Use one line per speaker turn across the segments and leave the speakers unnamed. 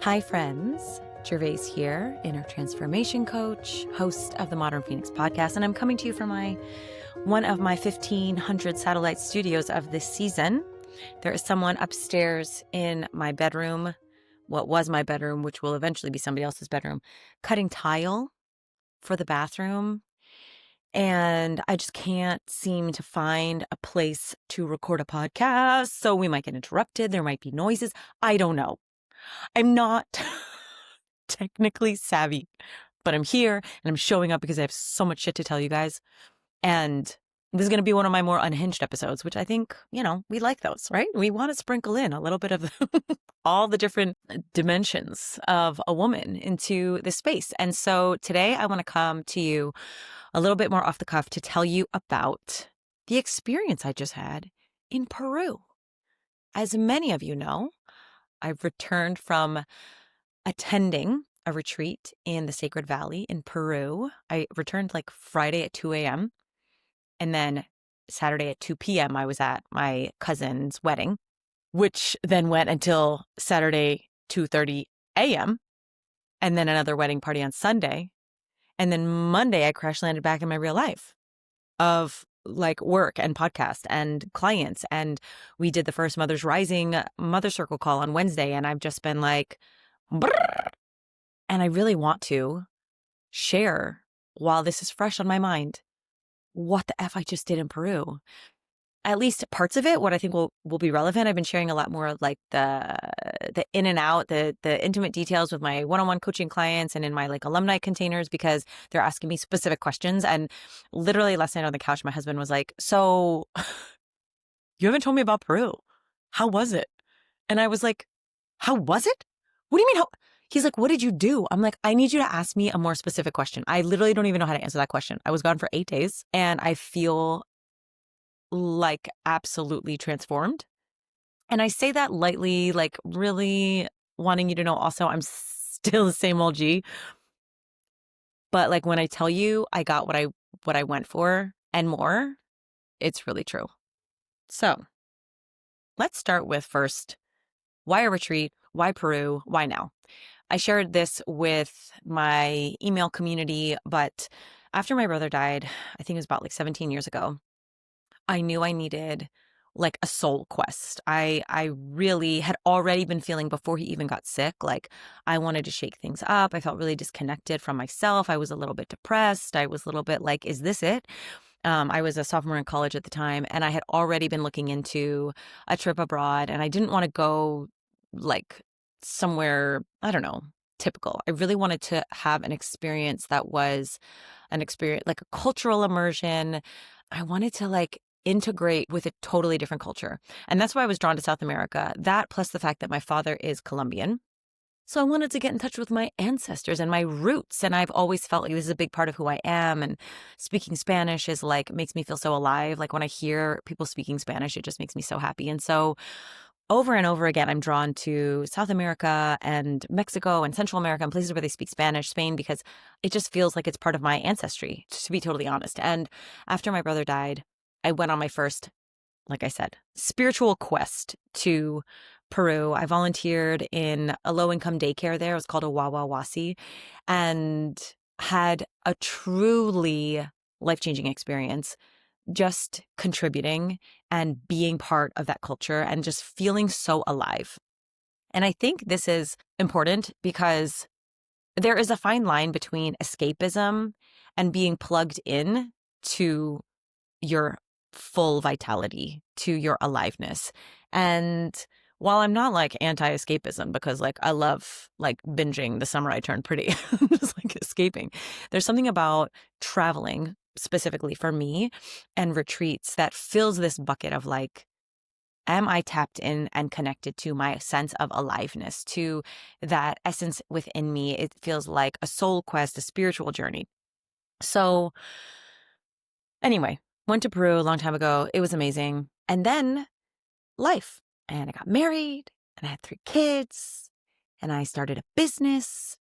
Hi, friends. Gervase here, inner transformation coach, host of the Modern Phoenix podcast, and I'm coming to you from one of my 1,500 satellite studios of this season. There is someone upstairs in my bedroom, what was my bedroom, which will eventually be somebody else's bedroom, cutting tile for the bathroom. And I just can't seem to find a place to record a podcast. So we might get interrupted. There might be noises. I don't know. I'm not technically savvy, but I'm here and I'm showing up because I have so much shit to tell you guys. And this is going to be one of my more unhinged episodes, which I think, we like those, right? We want to sprinkle in a little bit of all the different dimensions of a woman into this space. And so today I want to come to you a little bit more off the cuff to tell you about the experience I just had in Peru. As many of you know, I've returned from attending a retreat in the Sacred Valley in Peru. I returned like Friday at 2 a.m. And then Saturday at 2 p.m. I was at my cousin's wedding, which then went until Saturday, 2:30 a.m. And then another wedding party on Sunday. And then Monday, I crash landed back in my real life of like work and podcast and clients. And we did the first Mother's Rising Mother Circle call on Wednesday. And I've just been like, brrr. And I really want to share, while this is fresh on my mind, what the F I just did in Peru. At least parts of it, what I think will be relevant. I've been sharing a lot more of like the in and out, the intimate details with my one-on-one coaching clients and in my like alumni containers, because they're asking me specific questions. And literally last night on the couch, my husband was like, "So you haven't told me about Peru. How was it?" And I was like, "How was it? What do you mean how?" He's like, "What did you do?" I'm like, "I need you to ask me a more specific question." I literally don't even know how to answer that question. I was gone for 8 days and I feel like absolutely transformed. And I say that lightly, like really wanting you to know also I'm still the same old G. But like when I tell you I got what I went for and more, it's really true. So let's start with first, why a retreat? Why Peru? Why now? I shared this with my email community, but after my brother died, I think it was about like 17 years ago, I knew I needed like a soul quest. I really had already been feeling before he even got sick, like I wanted to shake things up. I felt really disconnected from myself. I was a little bit depressed. I was a little bit like, is this it? I was a sophomore in college at the time, and I had already been looking into a trip abroad, and I didn't want to go like somewhere, I don't know, typical. I really wanted to have an experience that was an experience, like a cultural immersion. I wanted to like integrate with a totally different culture. And that's why I was drawn to South America. That plus the fact that my father is Colombian. So I wanted to get in touch with my ancestors and my roots. And I've always felt like this is a big part of who I am. And speaking Spanish is like, makes me feel so alive. Like when I hear people speaking Spanish, it just makes me so happy. And so over and over again, I'm drawn to South America and Mexico and Central America and places where they speak Spanish, Spain, because it just feels like it's part of my ancestry, to be totally honest. And after my brother died, I went on my first, like I said, spiritual quest to Peru. I volunteered in a low-income daycare there. It was called a Wawawasi, and had a truly life-changing experience just contributing and being part of that culture and just feeling so alive. And I think this is important because there is a fine line between escapism and being plugged in to your full vitality, to your aliveness. And while I'm not like anti-escapism, because like I love like binging The Summer I Turned Pretty, just like escaping, there's something about traveling specifically for me and retreats that fills this bucket of like, am I tapped in and connected to my sense of aliveness, to that essence within me? It feels like a soul quest, a spiritual journey. So anyway, went to Peru a long time ago. It was amazing. And then life. And I got married and I had 3 kids and I started a business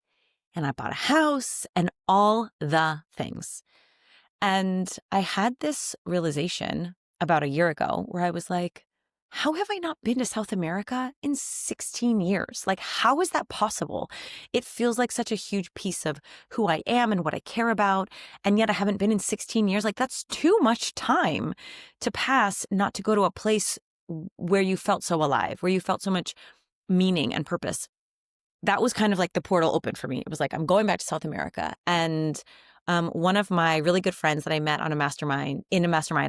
and I bought a house and all the things. And I had this realization about a year ago where I was like, how have I not been to South America in 16 years? Like, how is that possible? It feels like such a huge piece of who I am and what I care about. And yet I haven't been in 16 years. Like, that's too much time to pass not to go to a place where you felt so alive, where you felt so much meaning and purpose. That was kind of like the portal open for me. It was like, I'm going back to South America. And one of my really good friends that I met on a mastermind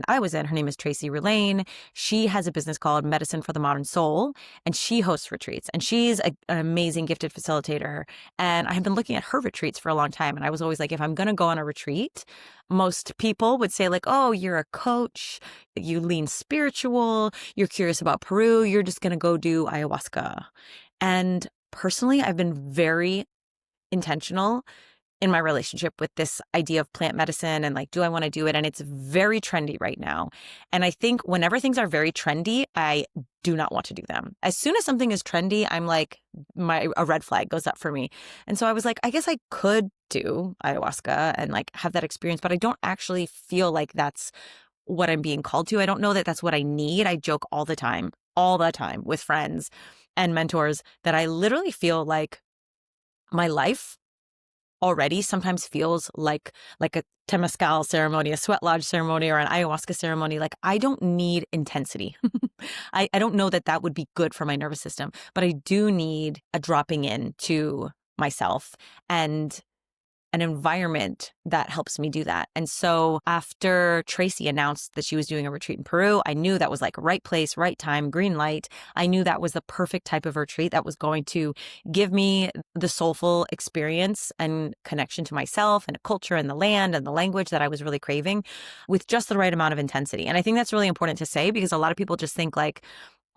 I was in, her name is Tracy Relane. She has a business called Medicine for the Modern Soul, and she hosts retreats. And she's an amazing, gifted facilitator. And I have been looking at her retreats for a long time. And I was always like, if I'm going to go on a retreat, most people would say like, oh, you're a coach, you lean spiritual, you're curious about Peru, you're just going to go do ayahuasca. And personally, I've been very intentional in my relationship with this idea of plant medicine and like, do I want to do it? And it's very trendy right now. And I think whenever things are very trendy, I do not want to do them. As soon as something is trendy, I'm like, a red flag goes up for me. And so I was like, I guess I could do ayahuasca and like have that experience, but I don't actually feel like that's what I'm being called to. I don't know that that's what I need. I joke all the time with friends and mentors that I literally feel like my life already sometimes feels like a temazcal ceremony, a sweat lodge ceremony, or an ayahuasca ceremony. Like, I don't need intensity. I don't know that that would be good for my nervous system, but I do need a dropping in to myself and an environment that helps me do that. And so after Tracy announced that she was doing a retreat in Peru, I knew that was like right place, right time, green light. I knew that was the perfect type of retreat that was going to give me the soulful experience and connection to myself and a culture and the land and the language that I was really craving with just the right amount of intensity. And I think that's really important to say because a lot of people just think like,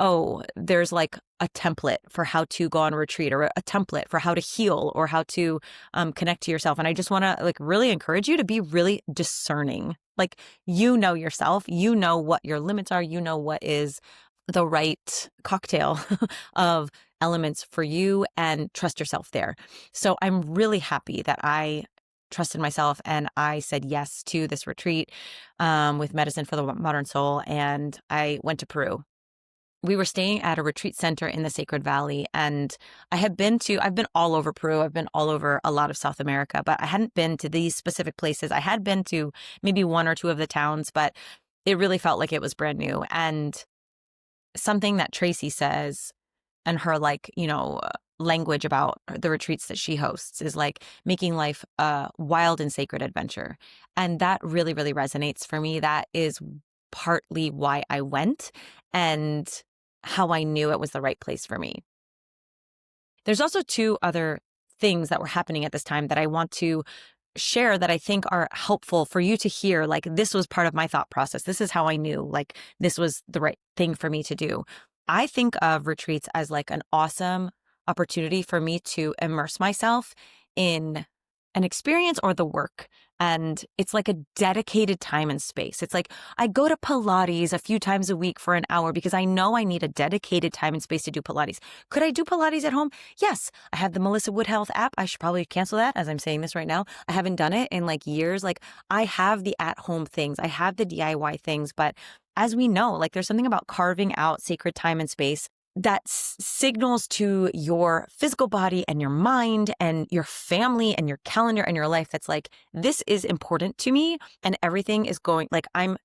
oh, there's like a template for how to go on a retreat or a template for how to heal or how to connect to yourself. And I just want to like really encourage you to be really discerning. Like, you know yourself, you know what your limits are, you know what is the right cocktail of elements for you, and trust yourself there. So I'm really happy that I trusted myself and I said yes to this retreat with Medicine for the Modern Soul. And I went to Peru. We were staying at a retreat center in the Sacred Valley, and I've been all over Peru. I've been all over a lot of South America, but I hadn't been to these specific places. I had been to maybe one or two of the towns, but it really felt like it was brand new. And something that Tracy says and her language about the retreats that she hosts is like making life a wild and sacred adventure. And that really, really resonates for me. That is partly why I went and how I knew it was the right place for me. There's also two other things that were happening at this time that I want to share that I think are helpful for you to hear. Like, this was part of my thought process. This is how I knew like this was the right thing for me to do. I think of retreats as like an awesome opportunity for me to immerse myself in an experience or the work. And it's like a dedicated time and space. It's like I go to Pilates a few times a week for an hour because I know I need a dedicated time and space to do Pilates. Could I do Pilates at home? Yes. I have the Melissa Wood Health app. I should probably cancel that as I'm saying this right now. I haven't done it in like years. Like, I have the at-home things. I have the DIY things. But as we know, like, there's something about carving out sacred time and space that signals to your physical body and your mind and your family and your calendar and your life that's like, this is important to me, and everything is going, like, I'm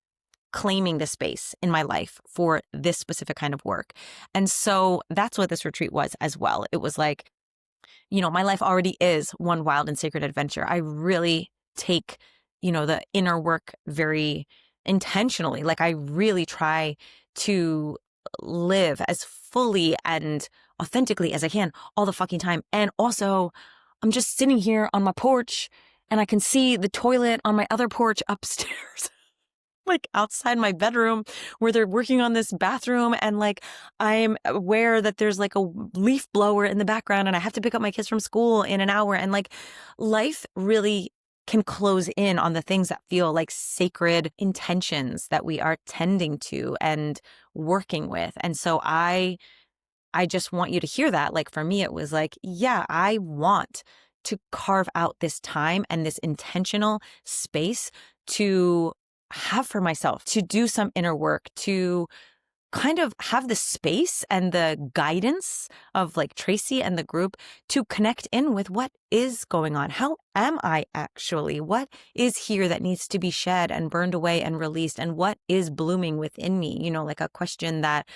claiming this space in my life for this specific kind of work. And so that's what this retreat was as well. It was like, my life already is one wild and sacred adventure. I really take, the inner work very intentionally. Like, I really try to live as fully and authentically as I can all the fucking time. And also, I'm just sitting here on my porch and I can see the toilet on my other porch upstairs, like outside my bedroom where they're working on this bathroom. And like, I'm aware that there's like a leaf blower in the background and I have to pick up my kids from school in an hour. And like, life really can close in on the things that feel like sacred intentions that we are tending to and working with. And so I just want you to hear that. Like, for me, it was like, yeah, I want to carve out this time and this intentional space to have for myself, to do some inner work, to kind of have the space and the guidance of like Tracy and the group to connect in with what is going on. How am I actually? What is here that needs to be shed and burned away and released? And what is blooming within me? Like a question that,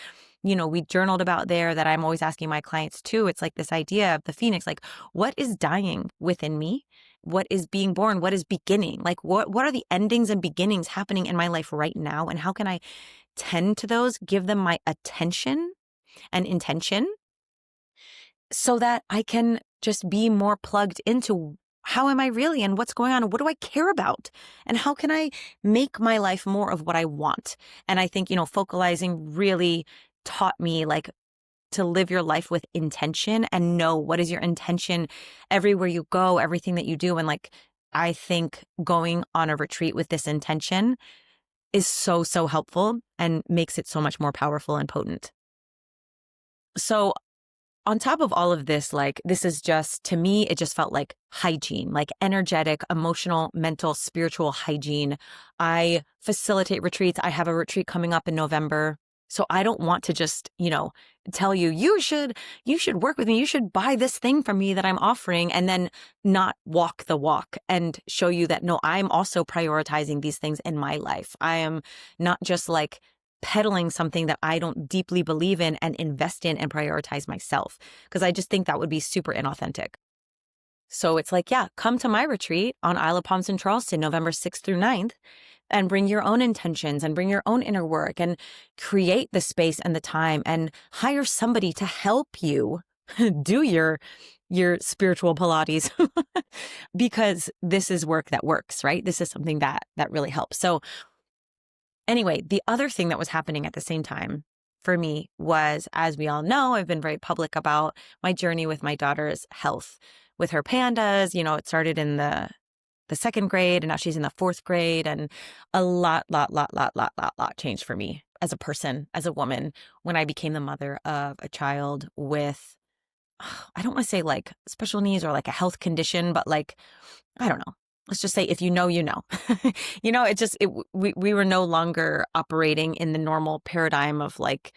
we journaled about there that I'm always asking my clients too. It's like this idea of the phoenix, like what is dying within me? What is being born? What is beginning? Like what are the endings and beginnings happening in my life right now? And how can I tend to those, give them my attention and intention so that I can just be more plugged into how am I really and what's going on? What do I care about? And how can I make my life more of what I want? And I think, focalizing really taught me like to live your life with intention and know what is your intention everywhere you go, everything that you do. And like, I think going on a retreat with this intention is so, so helpful and makes it so much more powerful and potent. So on top of all of this, like this is just, to me, it just felt like hygiene, like energetic, emotional, mental, spiritual hygiene. I facilitate retreats. I have a retreat coming up in November. So I don't want to just, tell you, you should work with me. You should buy this thing from me that I'm offering and then not walk the walk and show you that, no, I'm also prioritizing these things in my life. I am not just like peddling something that I don't deeply believe in and invest in and prioritize myself, because I just think that would be super inauthentic. So it's like, yeah, come to my retreat on Isle of Palms in Charleston, November 6th through 9th, and bring your own intentions and bring your own inner work and create the space and the time and hire somebody to help you do your spiritual Pilates because this is work that works, right? This is something that really helps. So anyway, the other thing that was happening at the same time for me was, as we all know, I've been very public about my journey with my daughter's health with her pandas. It started in the second grade and now she's in the fourth grade, and a lot changed for me as a person, as a woman, when I became the mother of a child with, I don't want to say like special needs or like a health condition, but like, I don't know. Let's just say, if you know, you know. We were no longer operating in the normal paradigm of like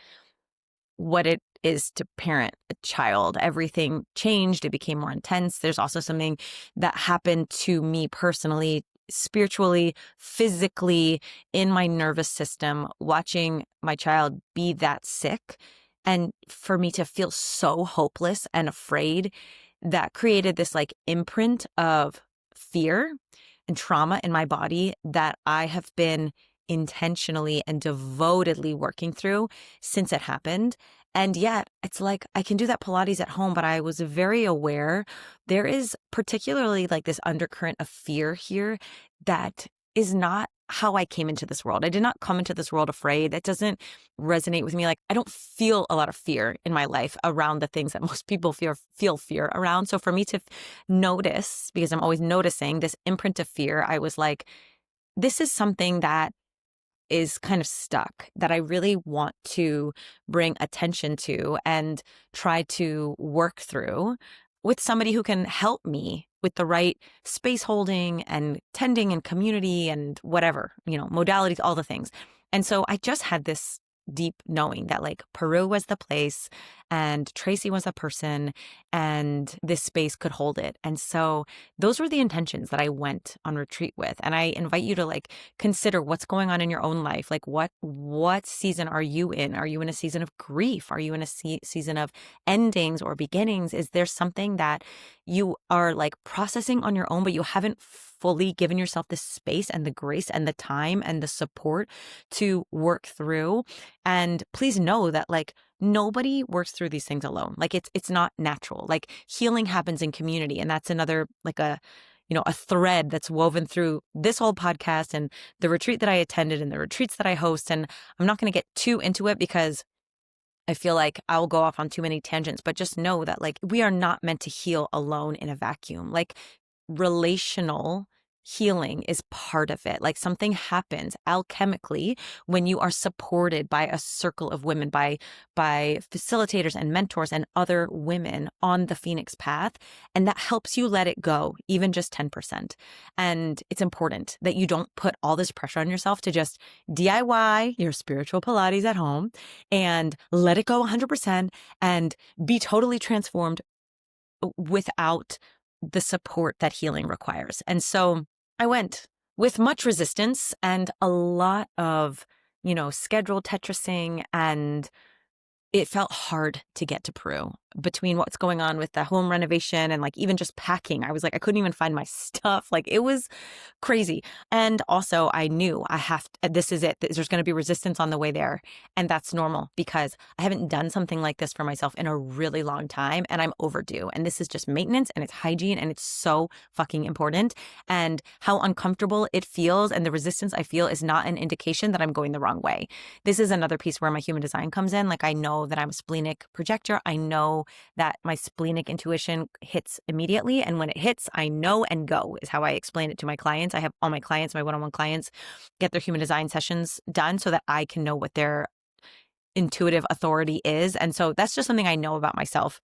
what it is to parent a child. Everything changed. It became more intense. There's also something that happened to me personally, spiritually, physically, in my nervous system, watching my child be that sick. And for me to feel so hopeless and afraid, that created this like imprint of fear and trauma in my body that I have been intentionally and devotedly working through since it happened. And yet it's like I can do that Pilates at home, but I was very aware there is particularly like this undercurrent of fear here that is not how I came into this world. I did not come into this world afraid. That doesn't resonate with me. Like I don't feel a lot of fear in my life around the things that most people feel fear around. So for me to notice, because I'm always noticing this imprint of fear, I was like, this is something that is kind of stuck that I really want to bring attention to and try to work through with somebody who can help me with the right space holding and tending and community and whatever, modalities, all the things. And so I just had this deep knowing that like Peru was the place and Tracy was the person and this space could hold it. And so those were the intentions that I went on retreat with. And I invite you to like consider what's going on in your own life. Like what season are you in? Are you in a season of grief? Are you in a season of endings or beginnings? Is there something that you are like processing on your own, but you haven't fully given yourself the space and the grace and the time and the support to work through? And please know that like nobody works through these things alone. Like it's not natural. Like healing happens in community. And that's another like a thread that's woven through this whole podcast and the retreat that I attended and the retreats that I host. And I'm not going to get too into it because I feel like I'll go off on too many tangents, but just know that like we are not meant to heal alone in a vacuum. Like relational healing is part of it. Like something happens alchemically when you are supported by a circle of women, by facilitators and mentors and other women on the Phoenix path. And that helps you let it go, even just 10%. And it's important that you don't put all this pressure on yourself to just DIY your spiritual Pilates at home and let it go 100% and be totally transformed without the support that healing requires. And so I went with much resistance and a lot of, scheduled Tetrising, and it felt hard to get to Peru between what's going on with the home renovation and like even just packing. I was like, I couldn't even find my stuff. Like it was crazy. And also I knew this is it. There's going to be resistance on the way there. And that's normal because I haven't done something like this for myself in a really long time and I'm overdue. And this is just maintenance and it's hygiene and it's so fucking important. And how uncomfortable it feels and the resistance I feel is not an indication that I'm going the wrong way. This is another piece where my human design comes in. Like I know that I'm a splenic projector. I know that my splenic intuition hits immediately. And when it hits, I know and go is how I explain it to my clients. I have all my clients, my one-on-one clients, get their human design sessions done so that I can know what their intuitive authority is. And so that's just something I know about myself.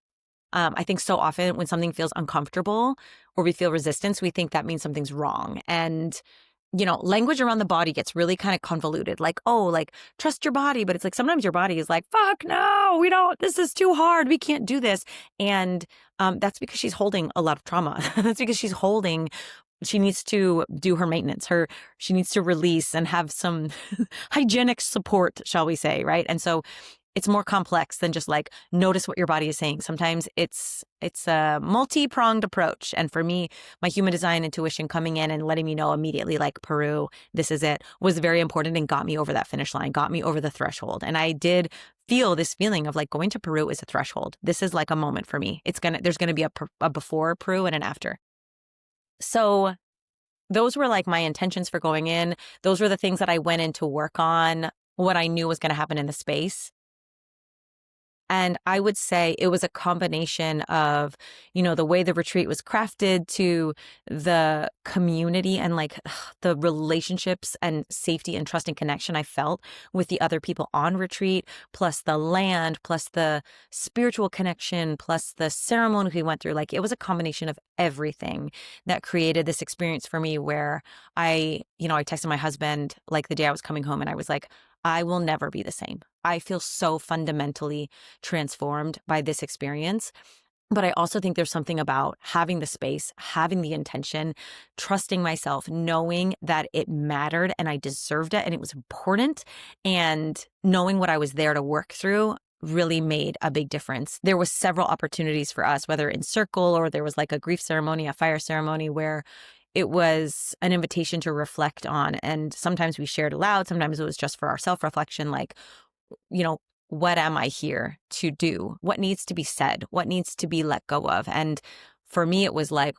I think so often when something feels uncomfortable or we feel resistance, we think that means something's wrong. And language around the body gets really kind of convoluted. Like, oh, like trust your body. But it's like, sometimes your body is like, fuck, no, this is too hard. We can't do this. And that's because she's holding a lot of trauma. That's because she needs to do her maintenance. She needs to release and have some hygienic support, shall we say, right? And so it's more complex than just like notice what your body is saying. Sometimes it's a multi-pronged approach. And for me, my human design intuition coming in and letting me know immediately, like Peru, this is it, was very important and got me over that finish line, got me over the threshold. And I did feel this feeling of like going to Peru is a threshold. This is like a moment for me. There's going to be a before Peru and an after. So those were like my intentions for going in. Those were the things that I went in to work on, what I knew was going to happen in the space. And I would say it was a combination of, the way the retreat was crafted to the community and like the relationships and safety and trust and connection I felt with the other people on retreat, plus the land, plus the spiritual connection, plus the ceremony we went through. Like it was a combination of everything that created this experience for me where I texted my husband like the day I was coming home and I was like, I will never be the same. I feel so fundamentally transformed by this experience. But I also think there's something about having the space, having the intention, trusting myself, knowing that it mattered and I deserved it and it was important, and knowing what I was there to work through really made a big difference. There was several opportunities for us, whether in circle or there was like a grief ceremony, a fire ceremony, where it was an invitation to reflect on. And sometimes we shared aloud. Sometimes it was just for our self-reflection, like, what am I here to do? What needs to be said? What needs to be let go of? And for me, it was like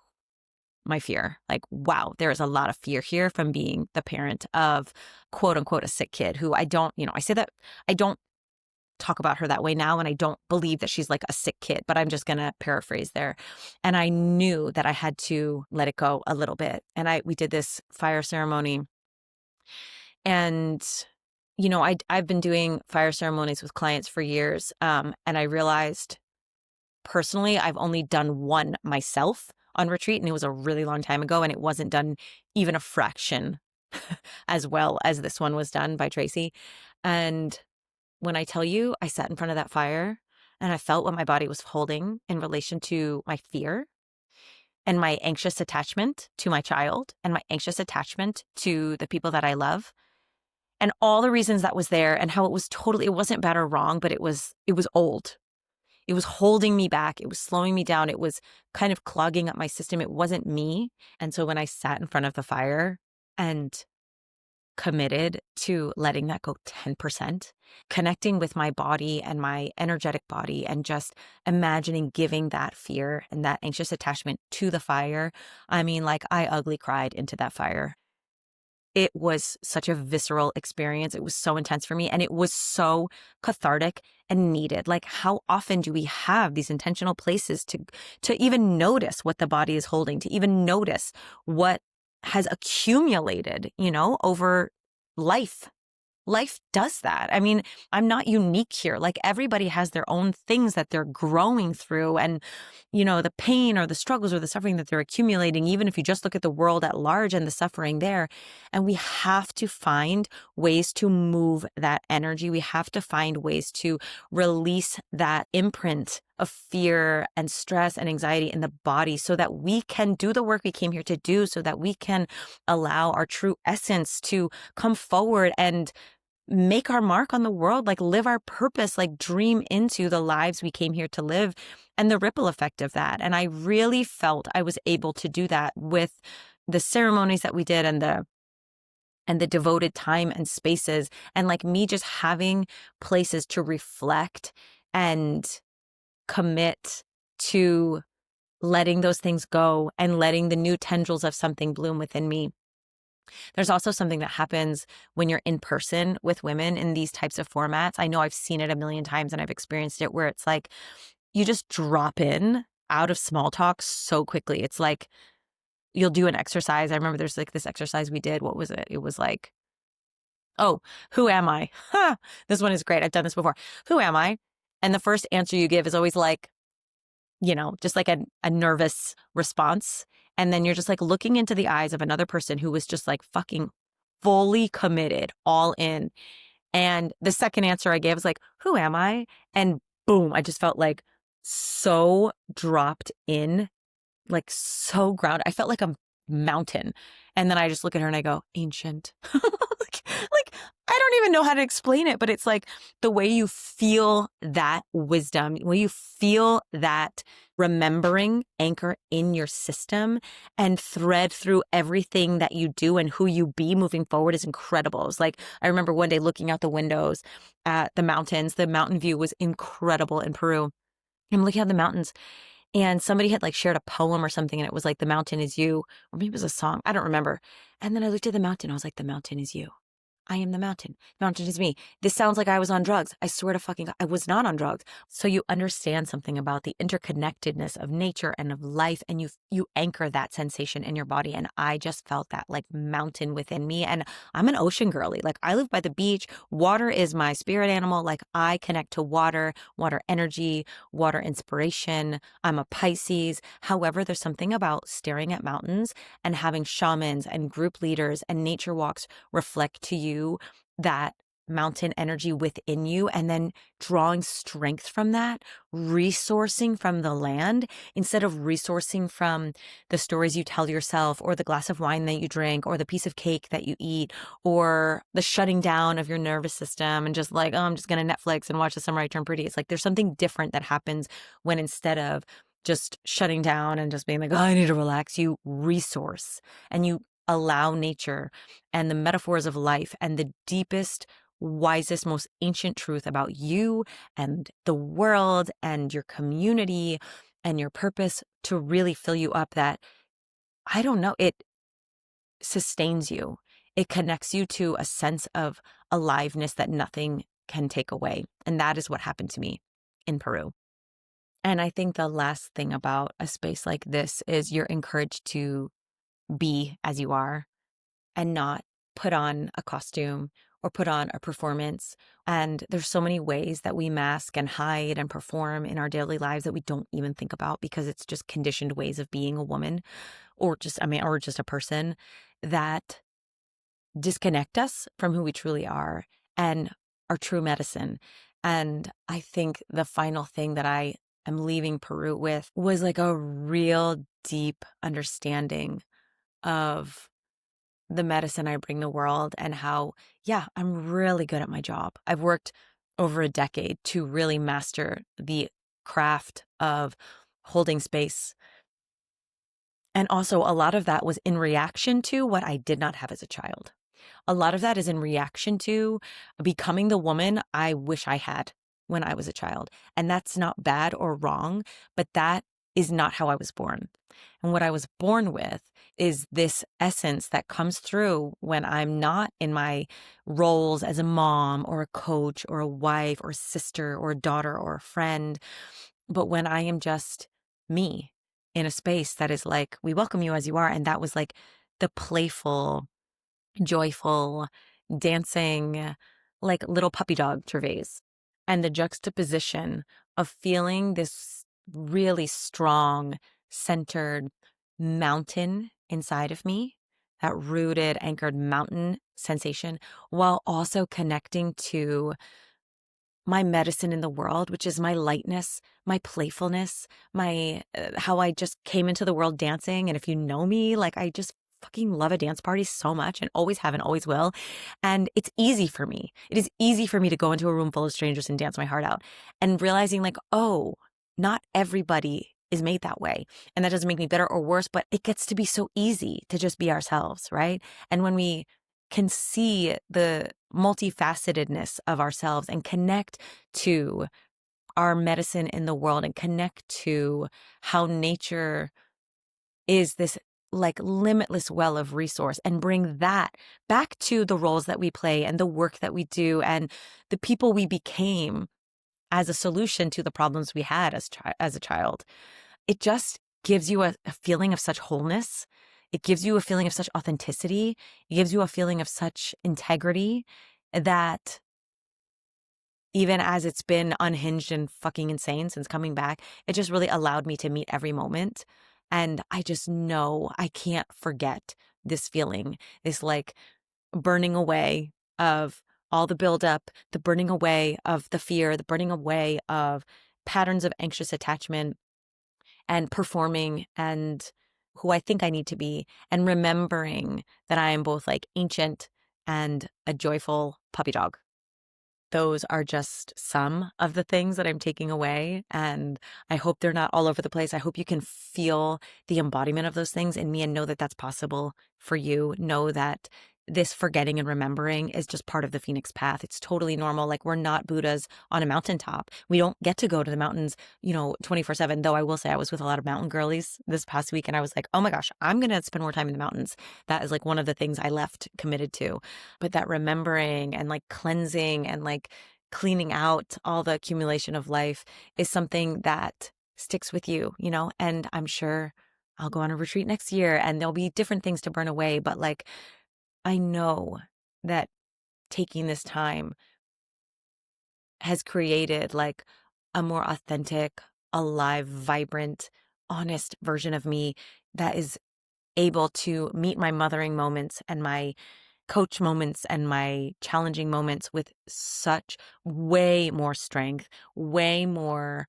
my fear, like, wow, there is a lot of fear here from being the parent of quote unquote a sick kid who I say that I don't talk about her that way now. And I don't believe that she's like a sick kid, but I'm just going to paraphrase there. And I knew that I had to let it go a little bit. And we did this fire ceremony. And, I've been doing fire ceremonies with clients for years. And I realized personally, I've only done one myself on retreat. And it was a really long time ago. And it wasn't done even a fraction as well as this one was done by Tracy. And when I tell you, I sat in front of that fire and I felt what my body was holding in relation to my fear and my anxious attachment to my child and my anxious attachment to the people that I love and all the reasons that was there and how it wasn't bad or wrong, but it was old. It was holding me back. It was slowing me down. It was kind of clogging up my system. It wasn't me. And so when I sat in front of the fire and committed to letting that go 10%, connecting with my body and my energetic body and just imagining giving that fear and that anxious attachment to the fire. I mean, like I ugly cried into that fire. It was such a visceral experience. It was so intense for me and it was so cathartic and needed. Like how often do we have these intentional places to even notice what the body is holding, to even notice what has accumulated, over life. Life does that. I mean, I'm not unique here. Like everybody has their own things that they're growing through, and, the pain or the struggles or the suffering that they're accumulating, even if you just look at the world at large and the suffering there. And we have to find ways to move that energy. We have to find ways to release that imprint of fear and stress and anxiety in the body so that we can do the work we came here to do, so that we can allow our true essence to come forward and make our mark on the world, like live our purpose, like dream into the lives we came here to live, and the ripple effect of that. And I really felt I was able to do that with the ceremonies that we did and the devoted time and spaces, and like me just having places to reflect and commit to letting those things go and letting the new tendrils of something bloom within me. There's also something that happens when you're in person with women in these types of formats. I know I've seen it a million times and I've experienced it, where it's like you just drop in out of small talk so quickly. It's like you'll do an exercise. I remember there's like this exercise we did. What was it? It was like, oh, who am I? Huh, this one is great. I've done this before. Who am I? And the first answer you give is always like, just like a nervous response. And then you're just like looking into the eyes of another person who was just like fucking fully committed, all in. And the second answer I gave was like, who am I? And boom, I just felt like so dropped in, like so grounded. I felt like a mountain. And then I just look at her and I go, ancient. like, I don't even know how to explain it, but it's like the way you feel that wisdom, when you feel that remembering anchor in your system and thread through everything that you do and who you be moving forward is incredible. It's like, I remember one day looking out the windows at the mountains. The mountain view was incredible in Peru. I'm looking at the mountains, and somebody had like shared a poem or something, and it was like, the mountain is you, or maybe it was a song. I don't remember. And then I looked at the mountain. I was like, the mountain is you. I am the mountain. The mountain is me. This sounds like I was on drugs. I swear to fucking God, I was not on drugs. So you understand something about the interconnectedness of nature and of life, and you anchor that sensation in your body. And I just felt that like mountain within me. And I'm an ocean girly. Like I live by the beach. Water is my spirit animal. Like I connect to water energy, water inspiration. I'm a Pisces. However, there's something about staring at mountains and having shamans and group leaders and nature walks reflect to you that mountain energy within you, and then drawing strength from that, resourcing from the land instead of resourcing from the stories you tell yourself, or the glass of wine that you drink, or the piece of cake that you eat, or the shutting down of your nervous system and just like, oh, I'm just going to Netflix and watch The Summer I Turned Pretty. It's like there's something different that happens when, instead of just shutting down and just being like, oh, I need to relax, you resource and you allow nature and the metaphors of life and the deepest, wisest, most ancient truth about you and the world and your community and your purpose to really fill you up, that, I don't know, it sustains you. It connects you to a sense of aliveness that nothing can take away. And that is what happened to me in Peru. And I think the last thing about a space like this is you're encouraged to be as you are and not put on a costume or put on a performance. And there's so many ways that we mask and hide and perform in our daily lives that we don't even think about, because it's just conditioned ways of being a woman or just a person, that disconnect us from who we truly are and our true medicine. And I think the final thing that I am leaving Peru with was like a real deep understanding of the medicine I bring the world, and how, yeah, I'm really good at my job. I've worked over a decade to really master the craft of holding space. And also a lot of that was in reaction to what I did not have as a child. A lot of that is in reaction to becoming the woman I wish I had when I was a child. And that's not bad or wrong, but that is not how I was born. And what I was born with is this essence that comes through when I'm not in my roles as a mom or a coach or a wife or sister or a daughter or a friend, but when I am just me in a space that is like, we welcome you as you are. And that was like the playful, joyful, dancing, like little puppy dog Gervase. And the juxtaposition of feeling this really strong, centered mountain inside of me, that rooted, anchored mountain sensation, while also connecting to my medicine in the world, which is my lightness, my playfulness, my how I just came into the world dancing. And if you know me, like I just fucking love a dance party so much and always have and always will. And it's easy for me. It is easy for me to go into a room full of strangers and dance my heart out and realizing like, oh, not everybody is made that way. And that doesn't make me better or worse, but it gets to be so easy to just be ourselves, right? And when we can see the multifacetedness of ourselves and connect to our medicine in the world and connect to how nature is this like limitless well of resource and bring that back to the roles that we play and the work that we do and the people we became as a solution to the problems we had as a child. It just gives you a feeling of such wholeness. It gives you a feeling of such authenticity. It gives you a feeling of such integrity that even as it's been unhinged and fucking insane since coming back, it just really allowed me to meet every moment. And I just know I can't forget this feeling, this like burning away of all the buildup, the burning away of the fear, the burning away of patterns of anxious attachment and performing and who I think I need to be and remembering that I am both like ancient and a joyful puppy dog. Those are just some of the things that I'm taking away. And I hope they're not all over the place. I hope you can feel the embodiment of those things in me and know that that's possible for you. Know that this forgetting and remembering is just part of the Phoenix path. It's totally normal. Like we're not Buddhas on a mountaintop. We don't get to go to the mountains, 24/7. Though I will say I was with a lot of mountain girlies this past week and I was like, oh my gosh, I'm going to spend more time in the mountains. That is like one of the things I left committed to. But that remembering and like cleansing and like cleaning out all the accumulation of life is something that sticks with you, and I'm sure I'll go on a retreat next year and there'll be different things to burn away. But like, I know that taking this time has created like a more authentic, alive, vibrant, honest version of me that is able to meet my mothering moments and my coach moments and my challenging moments with such way more strength, way more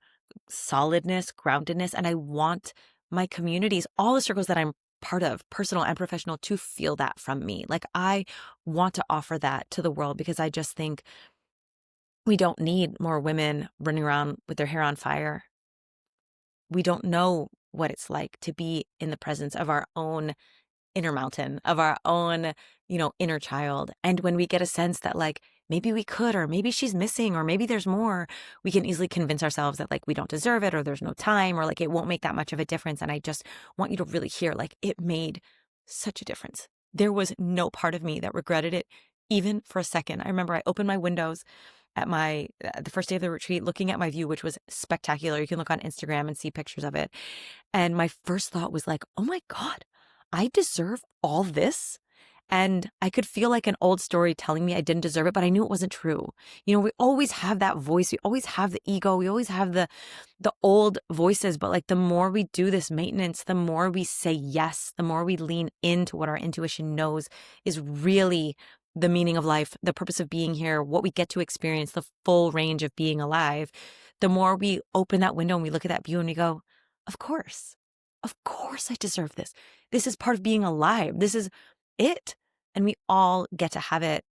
solidness, groundedness. And I want my communities, all the circles that I'm part of, personal and professional, to feel that from me. Like I want to offer that to the world because I just think we don't need more women running around with their hair on fire. We don't know what it's like to be in the presence of our own inner mountain, of our own, inner child. And when we get a sense that like, maybe we could, or maybe she's missing, or maybe there's more, we can easily convince ourselves that like we don't deserve it, or there's no time, or like it won't make that much of a difference. And I just want you to really hear like it made such a difference. There was no part of me that regretted it, even for a second. I remember I opened my windows at the first day of the retreat, looking at my view, which was spectacular. You can look on Instagram and see pictures of it. And my first thought was like, oh my God, I deserve all this. And I could feel like an old story telling me I didn't deserve it, but I knew it wasn't true. We always have that voice. We always have the ego. We always have the old voices. But like the more we do this maintenance, the more we say yes, the more we lean into what our intuition knows is really the meaning of life, the purpose of being here, what we get to experience, the full range of being alive, the more we open that window and we look at that view and we go, of course I deserve this. This is part of being alive. This is it. And we all get to have it.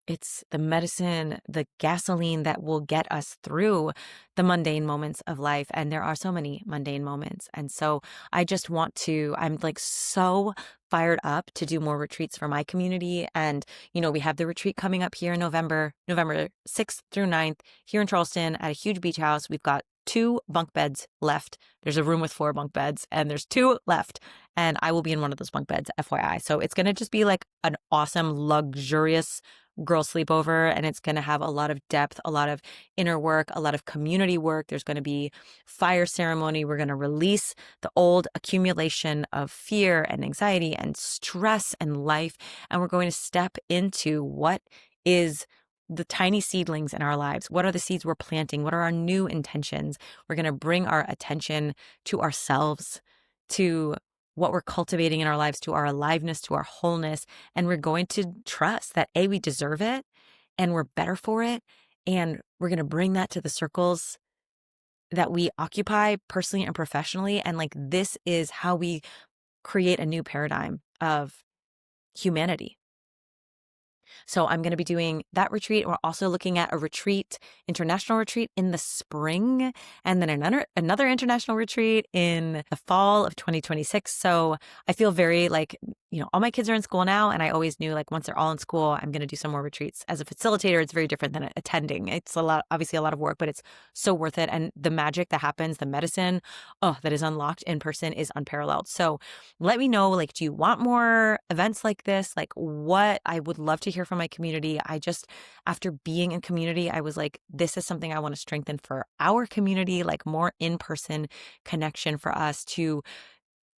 It's the medicine, the gasoline that will get us through the mundane moments of life. And there are so many mundane moments. And so I'm like so fired up to do more retreats for my community. And, we have the retreat coming up here in November 6th through 9th here in Charleston at a huge beach house. We've got 2 bunk beds left. There's a room with 4 bunk beds and there's 2 left. And I will be in one of those bunk beds, FYI. So it's going to just be like an awesome, luxurious girl sleepover, and it's going to have a lot of depth, a lot of inner work, a lot of community work. There's going to be fire ceremony. We're going to release the old accumulation of fear and anxiety and stress and life. And we're going to step into what is the tiny seedlings in our lives. What are the seeds we're planting? What are our new intentions? We're going to bring our attention to ourselves, to what we're cultivating in our lives, to our aliveness, to our wholeness. And we're going to trust that we deserve it and we're better for it. And we're going to bring that to the circles that we occupy personally and professionally. And like, this is how we create a new paradigm of humanity. So I'm going to be doing that retreat. We're also looking at a retreat, international retreat in the spring, and then another international retreat in the fall of 2026. So I feel very like, all my kids are in school now, and I always knew like once they're all in school, I'm going to do some more retreats. As a facilitator, it's very different than attending. It's obviously a lot of work, but it's so worth it. And the magic that happens, the medicine, that is unlocked in person is unparalleled. So let me know, like, do you want more events like this? Like, what I would love to hear from my community. After being in community, I was like, this is something I want to strengthen for our community, like more in-person connection for us to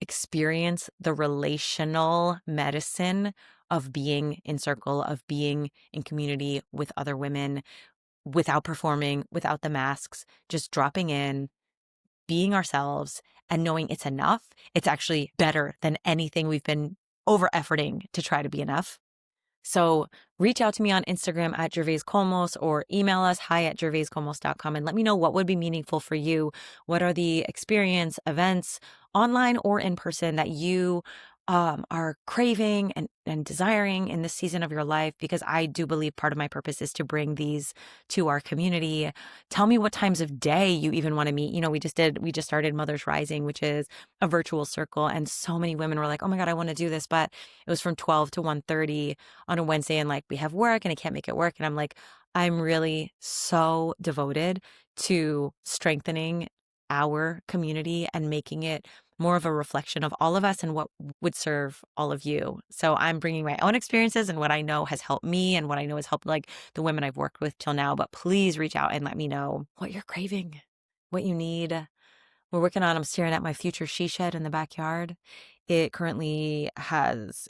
experience the relational medicine of being in circle, of being in community with other women, without performing, without the masks, just dropping in, being ourselves, and knowing it's enough. It's actually better than anything we've been over efforting to try to be enough. So reach out to me on Instagram at Gervase Kolmos, or email us hi@gervasekolmos.com and let me know what would be meaningful for you. What are the experience, events, online or in person, that you are craving and desiring in this season of your life? Because I do believe part of my purpose is to bring these to our community. Tell me what times of day you even want to meet. We just started Mothers Rising, which is a virtual circle. And so many women were like, oh my God, I want to do this. But it was from 12 to 1:30 on a Wednesday. And like, we have work and I can't make it work. And I'm like, I'm really so devoted to strengthening our community and making it more of a reflection of all of us and what would serve all of you. So I'm bringing my own experiences and what I know has helped me and what I know has helped like the women I've worked with till now. But please reach out and let me know what you're craving, what you need. I'm staring at my future she shed in the backyard. It currently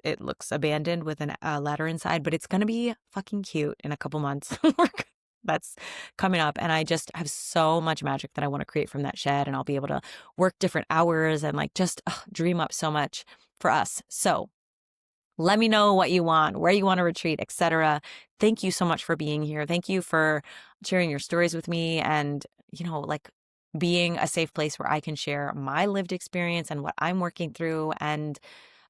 it looks abandoned with a ladder inside, but it's going to be fucking cute in a couple months. That's coming up. And I just have so much magic that I want to create from that shed, and I'll be able to work different hours and like just dream up so much for us. So let me know what you want, where you want to retreat, etc. Thank you so much for being here. Thank you for sharing your stories with me and, like being a safe place where I can share my lived experience and what I'm working through and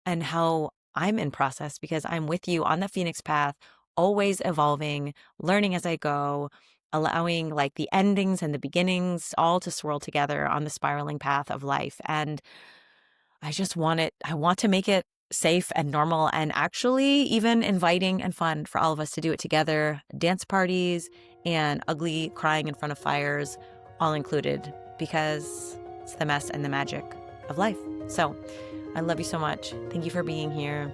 how I'm in process, because I'm with you on the Phoenix path, always evolving, learning as I go, allowing like the endings and the beginnings all to swirl together on the spiraling path of life. And I want to make it safe and normal and actually even inviting and fun for all of us to do it together. Dance parties and ugly crying in front of fires, all included, because it's the mess and the magic of life. So I love you so much. Thank you for being here.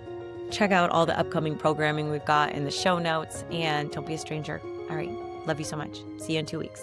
Check out all the upcoming programming we've got in the show notes, and don't be a stranger. All right. Love you so much. See you in 2 weeks.